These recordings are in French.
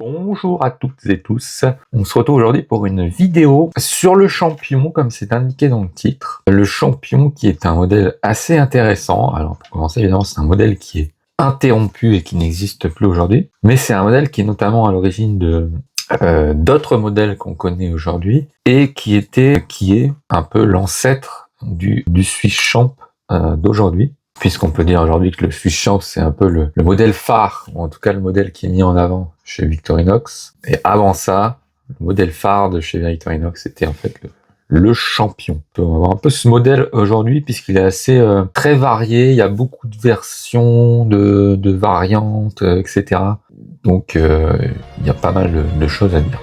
Bonjour à toutes et tous, on se retrouve aujourd'hui pour une vidéo sur le Champion, comme c'est indiqué dans le titre. Le Champion qui est un modèle assez intéressant. Alors pour commencer, évidemment, c'est un modèle qui est interrompu et qui n'existe plus aujourd'hui, mais c'est un modèle qui est notamment à l'origine de d'autres modèles qu'on connaît aujourd'hui et qui est un peu l'ancêtre du Swiss Champ d'aujourd'hui. Puisqu'on peut dire aujourd'hui que le Swiss Champ, c'est un peu le modèle phare, ou en tout cas le modèle qui est mis en avant chez Victorinox. Et avant ça, le modèle phare de chez Victorinox, c'était en fait le Champion. On peut avoir un peu ce modèle aujourd'hui, puisqu'il est assez très varié, il y a beaucoup de versions, de variantes, etc. Donc il y a pas mal de choses à dire.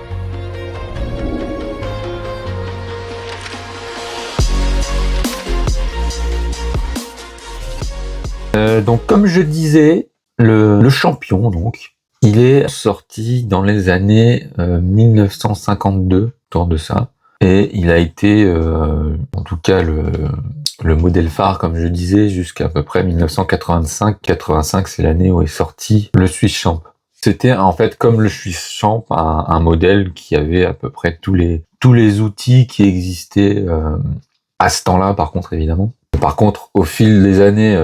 Donc comme je disais, le Champion, donc, il est sorti dans les années 1952, autour de ça, et il a été, en tout cas le modèle phare, comme je disais, jusqu'à peu près 1985. 85, c'est l'année où est sorti le Swiss Champ. C'était en fait comme le Swiss Champ, un modèle qui avait à peu près tous les outils qui existaient à ce temps-là, par contre, évidemment. Par contre, au fil des années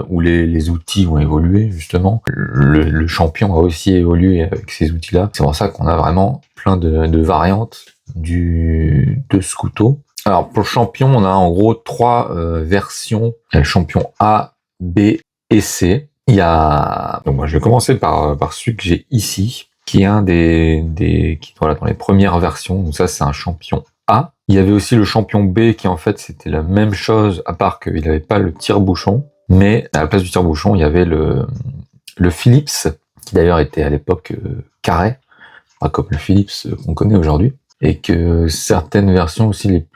où les outils ont évolué, justement, le Champion a aussi évolué avec ces outils-là. C'est pour ça qu'on a vraiment plein de variantes de ce couteau. Alors pour le Champion, on a en gros trois versions. Il y a le Champion A, B et C. Il y a... Donc moi je vais commencer par celui que j'ai ici, qui est un voilà, dans les premières versions. Donc ça c'est un Champion A. Il y avait aussi le Champion B qui en fait c'était la même chose, à part qu'il n'avait pas le tire-bouchon, mais à la place du tire-bouchon il y avait le Philips, qui d'ailleurs était à l'époque carré, pas comme le Philips qu'on connaît aujourd'hui, et que certaines versions aussi, les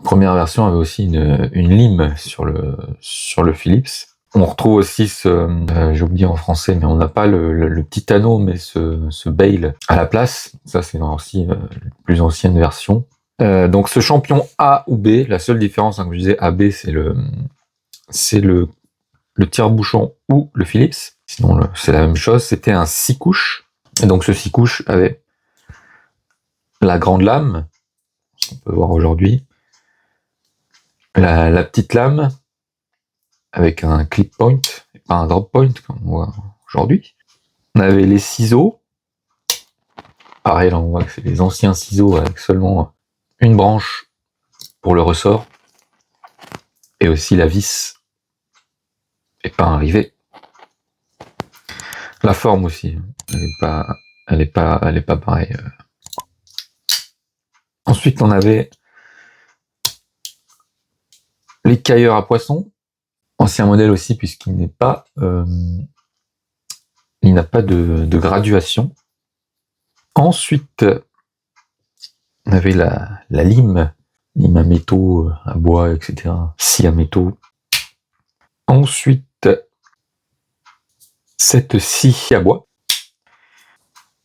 premières versions avaient aussi une lime sur le Philips. On retrouve aussi j'ai oublié en français, mais on n'a pas le petit anneau, mais ce bail à la place. Ça, c'est aussi la plus ancienne version. Donc ce Champion A ou B, la seule différence, comme je disais, AB, c'est le tire-bouchon ou le Philips. Sinon, c'est la même chose. C'était un 6 couches. Et donc ce 6 couches avait la grande lame, qu'on peut voir aujourd'hui, la petite lame, avec un clip point, et pas un drop point, comme on voit aujourd'hui. On avait les ciseaux. Pareil, là on voit que c'est les anciens ciseaux avec seulement une branche pour le ressort. Et aussi la vis, et pas un rivet. La forme aussi, elle est pas pareille. Ensuite, on avait les cailleurs à poisson. Ancien modèle aussi, puisqu'il n'est pas... il n'a pas de graduation. Ensuite, on avait la lime à métaux, à bois, etc. Scie à métaux. Ensuite, cette scie à bois.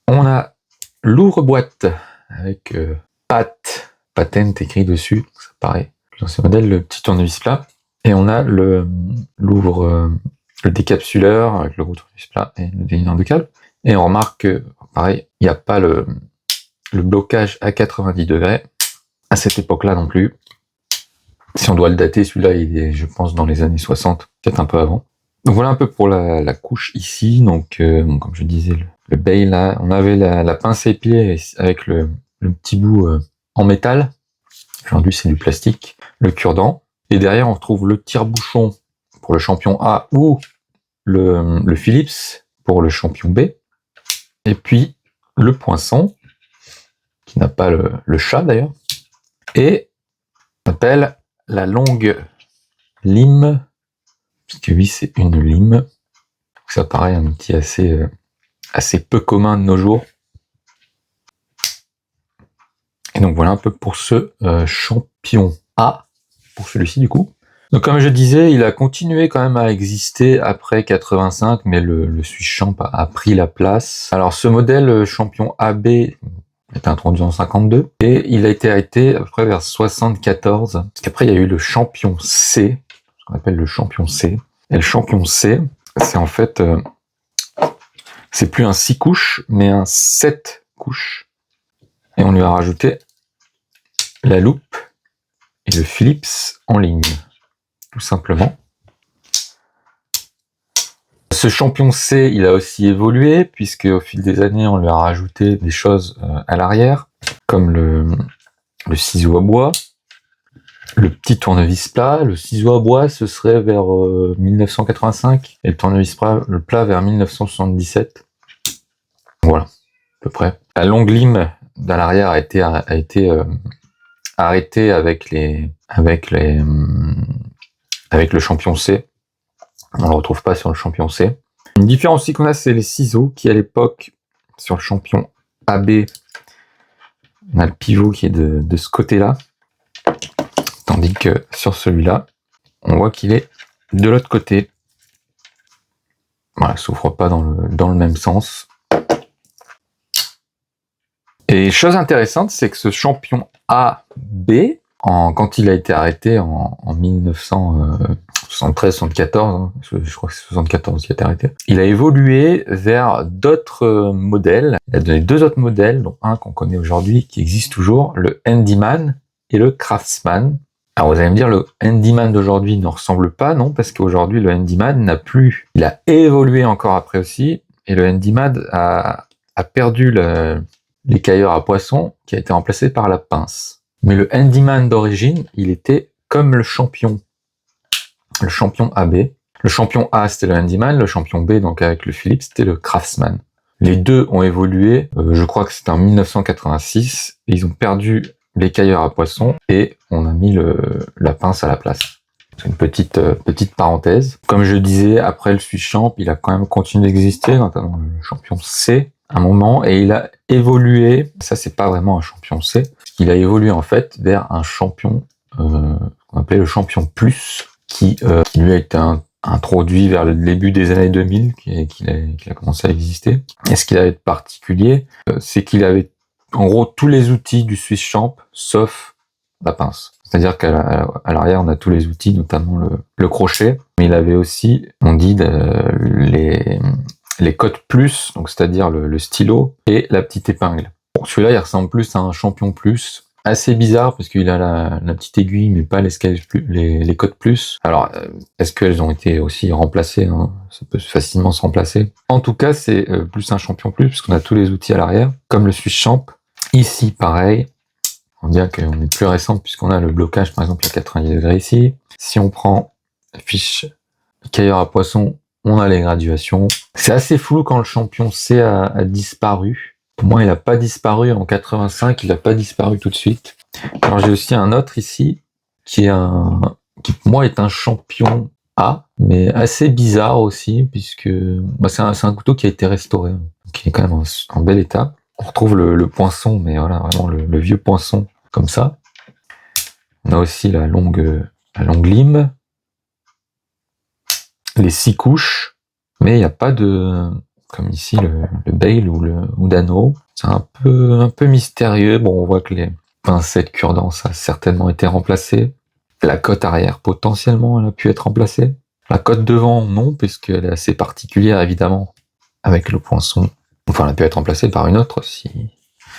On a l'ouvre-boîte avec patent écrit dessus, ça paraît. Dans ce modèle, le petit tournevis plat. Et on a le décapsuleur avec le gros tournevis plat et le déliant de câble. Et on remarque que, pareil, il n'y a pas le blocage à 90 degrés à cette époque-là non plus. Si on doit le dater, celui-là, il est, je pense, dans les années 60, peut-être un peu avant. Donc voilà un peu pour la couche ici. Donc, comme je disais, le bail là, on avait la pince à épiler avec le petit bout en métal. Aujourd'hui, c'est du plastique. Le cure-dent. Et derrière, on retrouve le tire-bouchon pour le Champion A ou le Philips pour le Champion B. Et puis, le poinçon, qui n'a pas le chat d'ailleurs. Et on appelle la longue lime, puisque oui, c'est une lime. Ça paraît un outil assez peu commun de nos jours. Et donc voilà un peu pour ce Champion A, pour celui-ci du coup. Donc comme je disais, il a continué quand même à exister après 85, mais le Swiss Champ a pris la place. Alors ce modèle Champion AB est introduit en 52, et il a été arrêté à peu près vers 74, parce qu'après il y a eu le Champion C, ce qu'on appelle le Champion C. Et le Champion C, c'est en fait C'est plus un 6 couches, mais un 7 couches. Et on lui a rajouté la loupe et le Philips en ligne, tout simplement. Ce champion C, il a aussi évolué, puisque au fil des années, on lui a rajouté des choses à l'arrière, comme le ciseau à bois, le petit tournevis plat. Le ciseau à bois, ce serait vers 1985, et le tournevis plat vers 1977. Voilà, à peu près. La longue lime à l'arrière a été arrêtée avec le champion C. On le retrouve pas sur le champion C. Une différence aussi qu'on a, c'est les ciseaux, qui à l'époque, sur le champion AB, on a le pivot qui est de ce côté-là, tandis que sur celui-là, on voit qu'il est de l'autre côté. Voilà, s'ouvre pas dans le même sens. Et chose intéressante, c'est que ce champion AB, quand il a été arrêté en 1973-74, je crois que c'est 74 qui a été arrêté, il a évolué vers d'autres modèles. Il a donné 2 autres modèles, dont un qu'on connaît aujourd'hui, qui existe toujours, le Handyman et le Craftsman. Alors vous allez me dire, le Handyman d'aujourd'hui ne ressemble pas, non, parce qu'aujourd'hui le Handyman n'a plus, il a évolué encore après aussi, et le Handyman a perdu l'écailleur à poisson qui a été remplacé par la pince. Mais le Handyman d'origine, il était comme le champion AB. Le champion A, c'était le Handyman, le champion B, donc avec le Philips, c'était le Craftsman. Les deux ont évolué, je crois que c'était en 1986, et ils ont perdu l'écailleur à poisson, et on a mis la pince à la place. C'est une petite parenthèse. Comme je disais, après le Swiss Champ, il a quand même continué d'exister, notamment le champion C, à un moment, et il a évolué, ça c'est pas vraiment un champion C, il a évolué en fait vers un champion qu'on appelait le champion plus, qui lui a été introduit vers le début des années 2000, qu'il a commencé à exister. Et ce qu'il avait de particulier, c'est qu'il avait en gros tous les outils du Swiss Champ, sauf la pince. C'est-à-dire qu'à l'arrière, on a tous les outils, notamment le crochet, mais il avait aussi, on dit, les cotes plus, donc c'est-à-dire le stylo et la petite épingle. Bon, celui-là, il ressemble plus à un champion plus, assez bizarre parce qu'il a la petite aiguille, mais pas les cotes plus. Alors, est-ce qu'elles ont été aussi remplacées, hein? Ça peut facilement se remplacer. En tout cas, c'est plus un champion plus, puisqu'on a tous les outils à l'arrière, comme le Swiss Champ. Ici, pareil. On dirait qu'on est plus récent, puisqu'on a le blocage, par exemple, à 90 degrés ici. Si on prend la fiche écailleur à poisson, on a les graduations. C'est assez flou quand le champion C a disparu. Pour moi, il n'a pas disparu en 85, il n'a pas disparu tout de suite. Alors j'ai aussi un autre ici, qui pour moi est un champion A, mais assez bizarre aussi, puisque c'est un couteau qui a été restauré, qui est quand même en bel état. On retrouve le poinçon, mais voilà, vraiment le vieux poinçon, comme ça. On a aussi la longue lime, les 6 couches, mais il n'y a pas comme ici, le bail ou d'anneau. C'est un peu mystérieux. Bon, on voit que les pincettes cure-dents, ça a certainement été remplacé. La cote arrière, potentiellement, elle a pu être remplacée. La cote devant, non, puisqu'elle est assez particulière, évidemment, avec le poinçon. Enfin, elle a pu être remplacée par une autre,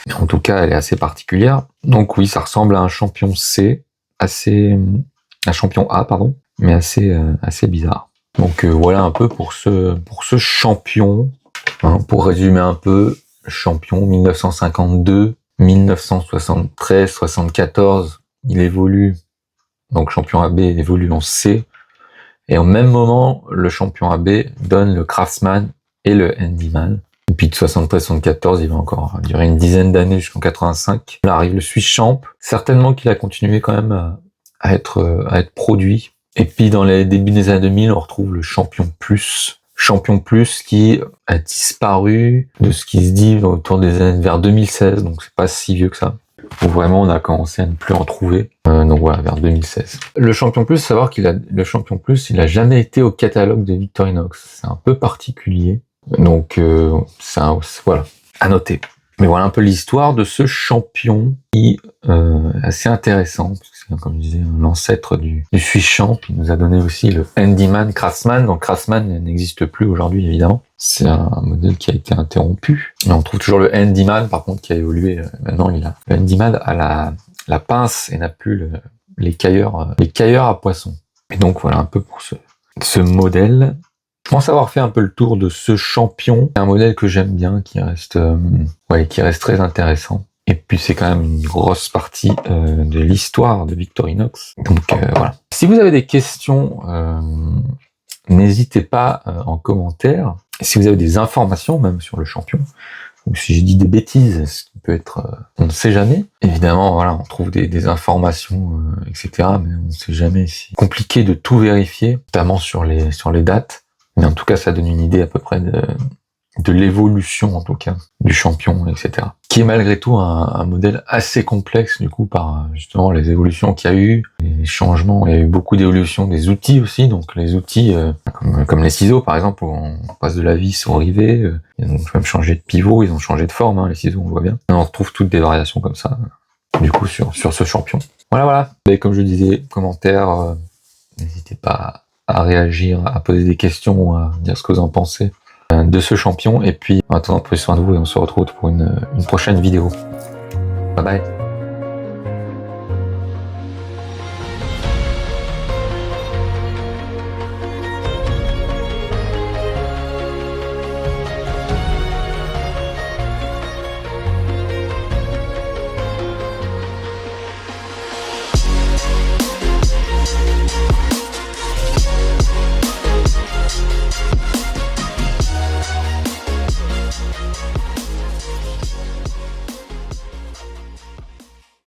mais en tout cas, elle est assez particulière. Donc oui, ça ressemble à un champion C, un champion A, pardon, mais assez bizarre. Donc voilà un peu pour ce champion. Hein, pour résumer un peu, champion 1952, 1973, 74, il évolue. Donc champion AB évolue en C. Et au même moment, le champion AB donne le Craftsman et le Handyman. Et puis de 73-74, il va encore durer une dizaine d'années jusqu'en 85. Là arrive le Swiss Champ. Certainement qu'il a continué quand même à être produit. Et puis dans les débuts des années 2000, on retrouve le Champion Plus qui a disparu de ce qui se dit autour des années vers 2016, donc c'est pas si vieux que ça. Où vraiment on a commencé à ne plus en trouver. Donc voilà, vers 2016. Le Champion Plus, savoir il a jamais été au catalogue de Victorinox. C'est un peu particulier. Donc voilà, à noter. Mais voilà un peu l'histoire de ce champion qui assez intéressant, parce que c'est, comme je disais, l'ancêtre du Swiss Champ. Il nous a donné aussi le Handyman Craftsman. Donc Craftsman n'existe plus aujourd'hui, évidemment. C'est un modèle qui a été interrompu. Mais on trouve toujours le Handyman, par contre, qui a évolué. Maintenant, le Handyman a la pince et n'a plus les cailleurs à poisson. Et donc voilà un peu pour ce modèle. Je pense avoir fait un peu le tour de ce champion. C'est un modèle que j'aime bien, qui reste très intéressant. Et puis c'est quand même une grosse partie de l'histoire de Victorinox. Donc voilà. Si vous avez des questions, n'hésitez pas en commentaire. Si vous avez des informations même sur le champion, ou si j'ai dit des bêtises, ce qui peut être, on ne sait jamais. Évidemment, voilà, on trouve des informations, etc. Mais on ne sait jamais. C'est compliqué de tout vérifier, notamment sur les dates. Mais en tout cas, ça donne une idée à peu près de l'évolution, en tout cas, du champion, etc. Qui est malgré tout un modèle assez complexe, du coup, par justement les évolutions qu'il y a eu, les changements. Il y a eu beaucoup d'évolutions des outils aussi. Donc les outils, comme les ciseaux, par exemple, où on passe de la vis au rivet. Ils ont même changé de pivot, ils ont changé de forme, hein, les ciseaux, on le voit bien. On retrouve toutes des variations comme ça, du coup, sur ce champion. Voilà. Et comme je disais, commentaires, n'hésitez pas à réagir, à poser des questions, à dire ce que vous en pensez de ce champion. Et puis, en attendant, prenez soin de vous et on se retrouve pour une prochaine vidéo. Bye bye.